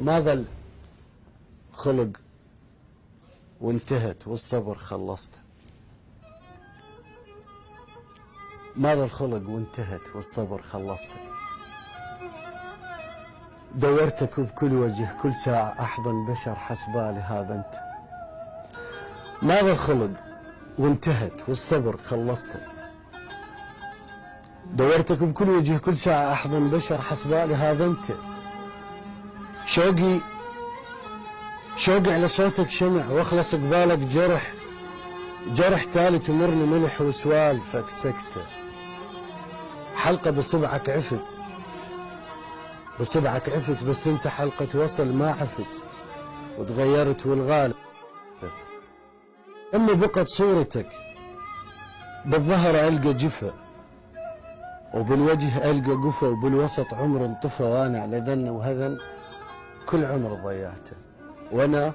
ماذا الخلق وانتهت والصبر خلصته. ماذا الخلق وانتهت والصبر خلصته. دورتك بكل وجه كل ساعة أحضن بشر حسبالي هذا أنت. ماذا الخلق وانتهت والصبر خلصته. دورتك بكل وجه كل ساعة أحضن بشر حسبالي هذا أنت. شوقي على صوتك شمع واخلص قبالك جرح تالي تمرني ملح وسوالفك سكته. حلقة بصبعك عفت بس انت حلقة وصل ما عفت وتغيرت والغالب. اما بقت صورتك بالظهر القى جفا وبالوجه القى قفا وبالوسط عمر انطفى وانا على ذن وهذن كل عمر ضيعته. وانا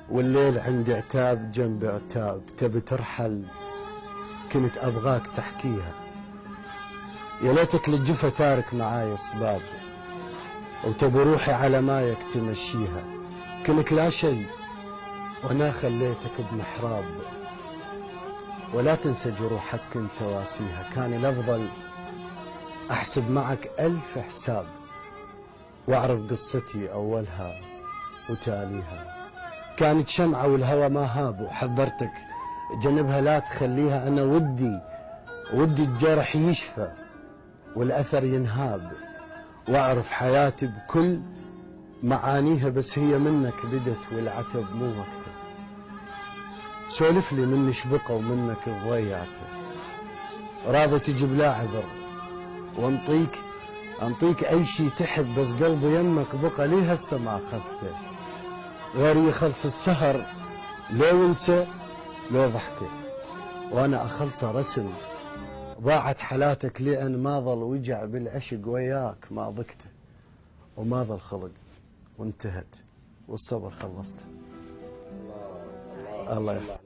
والليل عندي عتاب جنبي عتاب تبي ترحل كنت ابغاك تحكيها. يا ليتك للجفا تارك معاي اسباب وتبي روحي على مايك تمشيها. كنت لا شيء وانا خليتك بمحراب ولا تنسى جروحك كنت واسيها. كان الافضل احسب معك 1000 حساب واعرف قصتي اولها وتاليها. كانت شمعة والهوى ما هاب وحذرتك جنبها لا تخليها. انا ودي الجرح يشفى والاثر ينهاب واعرف حياتي بكل معانيها بس هي منك بدت والعتب مو وقته. سولف لي مني شبقه ومنك ضيعته. راضي تجيب لا عذر وانطيك اي شي تحب بس قلبي يمك بقى ليه هسه ما اخذته. غيري يخلص السهر لو انسى لو ضحكه وانا اخلصه رسم. ضاعت حالاتك لأن ما ظل وجع بالعشق وياك ما ضقته. وماذا الخلق وانتهت والصبر خلصته. الله يحفظك.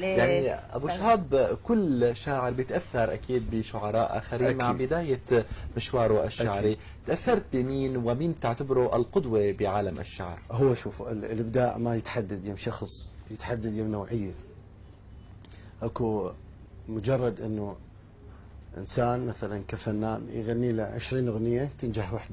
يعني أبو شهاب كل شاعر بيتأثر أكيد بشعراء آخرين مع بداية مشواره الشعري. تأثرت بمين ومين تعتبره القدوة بعالم الشعر؟ هو شوف الإبداع ما يتحدد يم شخص، يتحدد يم نوعية. أكو مجرد أنه إنسان مثلا كفنان يغني له 20 أغنية تنجح وحده.